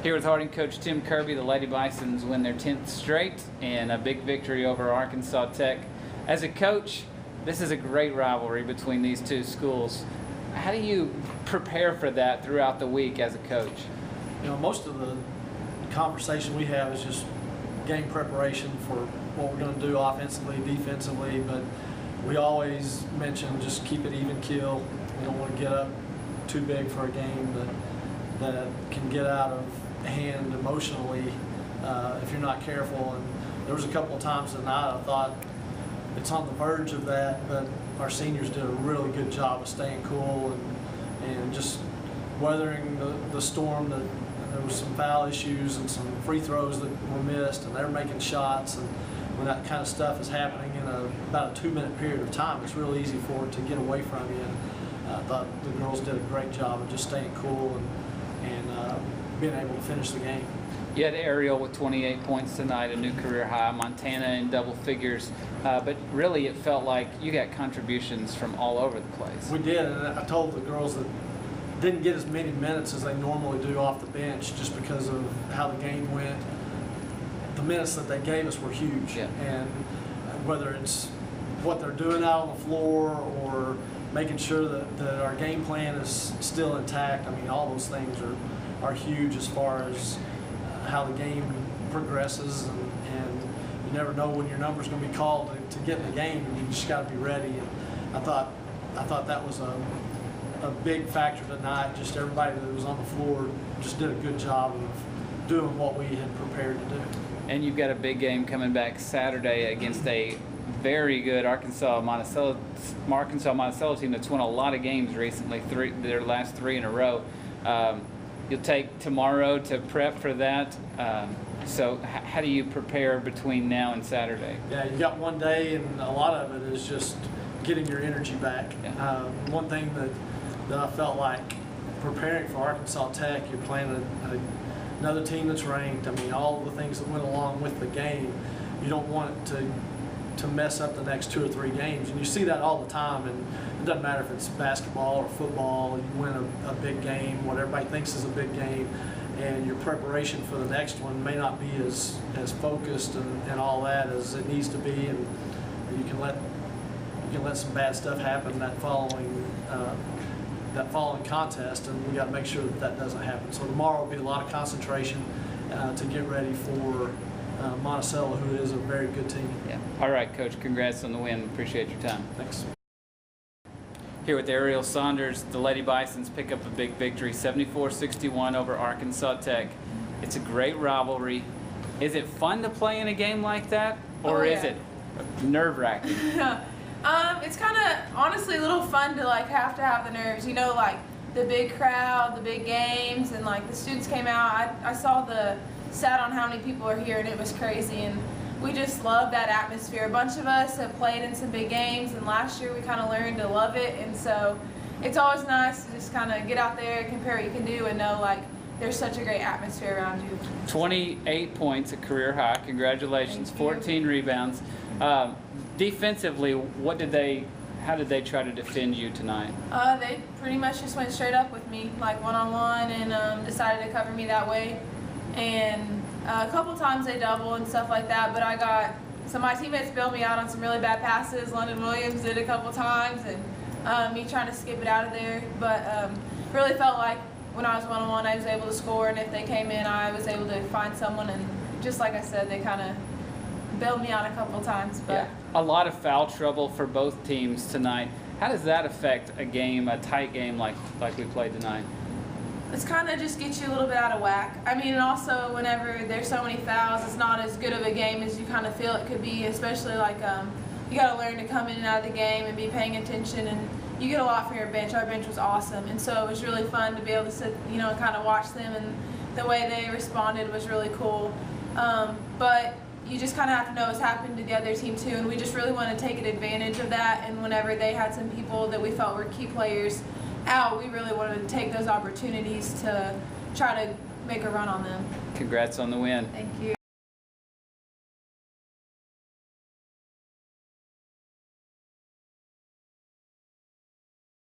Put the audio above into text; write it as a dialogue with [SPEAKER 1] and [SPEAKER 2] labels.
[SPEAKER 1] Here with Harding coach Tim Kirby, the Lady Bisons win their 10th straight and a big victory over Arkansas Tech. As a coach, this is a great rivalry between these two schools. How do you prepare for that throughout the week as a coach?
[SPEAKER 2] You know, most of the conversation we have is just game preparation for what we're going to do offensively, defensively, but we always mention just keep it even keel. We don't want to get up too big for a game that can get out of hand emotionally if you're not careful. And there was a couple of times tonight I thought it's on the verge of that, but our seniors did a really good job of staying cool and just weathering the storm. That there was some foul issues and some free throws that were missed, and they're making shots. And when that kind of stuff is happening in about a 2-minute period of time, it's real easy for it to get away from you. And I thought the girls did a great job of just staying cool and being able to finish the game.
[SPEAKER 1] You had Ariel with 28 points tonight, a new career high, Montana in double figures, but really it felt like you got contributions from all over the place.
[SPEAKER 2] We did, and I told the girls that didn't get as many minutes as they normally do off the bench just because of how the game went. The minutes that they gave us were huge,
[SPEAKER 1] yeah.
[SPEAKER 2] And whether it's what they're doing out on the floor or making sure that our game plan is still intact, I mean, all those things are huge as far as how the game progresses, and you never know when your number's going to be called to get in the game, and you just got to be ready. And I thought that was a big factor tonight. Just everybody that was on the floor just did a good job of doing what we had prepared to do.
[SPEAKER 1] And you've got a big game coming back Saturday against a very good Arkansas Monticello team that's won a lot of games recently, their last 3 in a row. You'll take tomorrow to prep for that. So how do you prepare between now and Saturday?
[SPEAKER 2] Yeah, you got one day, and a lot of it is just getting your energy back.
[SPEAKER 1] Yeah.
[SPEAKER 2] One thing that I felt like preparing for Arkansas Tech, you're playing another team that's ranked. I mean, all the things that went along with the game, you don't want it to mess up the next 2 or 3 games. And you see that all the time, and it doesn't matter if it's basketball or football. You win a big game, what everybody thinks is a big game, and your preparation for the next one may not be as focused and all that as it needs to be, and you can let some bad stuff happen that following contest, and we got to make sure that doesn't happen. So tomorrow will be a lot of concentration to get ready for Monticello, who is a very good team.
[SPEAKER 1] Yeah. All right, Coach. Congrats on the win. Appreciate your time.
[SPEAKER 2] Thanks.
[SPEAKER 1] Here with Ariel Saunders, the Lady Bisons pick up a big victory, 74-61 over Arkansas Tech. It's a great rivalry. Is it fun to play in a game like that, or is it nerve-wracking?
[SPEAKER 3] It's kind of honestly a little fun to have to have the nerves. You know, like the big crowd, the big games, and like the students came out. I saw the stat on how many people are here, and it was crazy. And we just love that atmosphere. A bunch of us have played in some big games, and last year we kind of learned to love it. And so it's always nice to just kind of get out there, compare what you can do, and know like there's such a great atmosphere around you.
[SPEAKER 1] 28 points, a career high. Congratulations. 14 rebounds. Defensively, how did they try to defend you tonight?
[SPEAKER 3] They pretty much just went straight up with me, like one-on-one, and decided to cover me that way. And a couple times they double and stuff like that, but my teammates bailed me out on some really bad passes. London Williams did a couple times, and me trying to skip it out of there. But really felt like when I was one-on-one, I was able to score, and if they came in, I was able to find someone. And just like I said, they kind of bailed me out a couple times. But
[SPEAKER 1] yeah. A lot of foul trouble for both teams tonight. How does that affect a game, a tight game like we played tonight?
[SPEAKER 3] It's kind of just gets you a little bit out of whack. I mean, and also whenever there's so many fouls, it's not as good of a game as you kind of feel it could be, especially like you got to learn to come in and out of the game and be paying attention, and you get a lot for your bench. Our bench was awesome, and so it was really fun to be able to sit, and kind of watch them, and the way they responded was really cool. But you just kind of have to know what's happened to the other team too, and we just really want to take advantage of that. And whenever they had some people that we felt were key players out, we really wanted to take those opportunities to try to make a run on them.
[SPEAKER 1] Congrats on the win.
[SPEAKER 3] Thank you.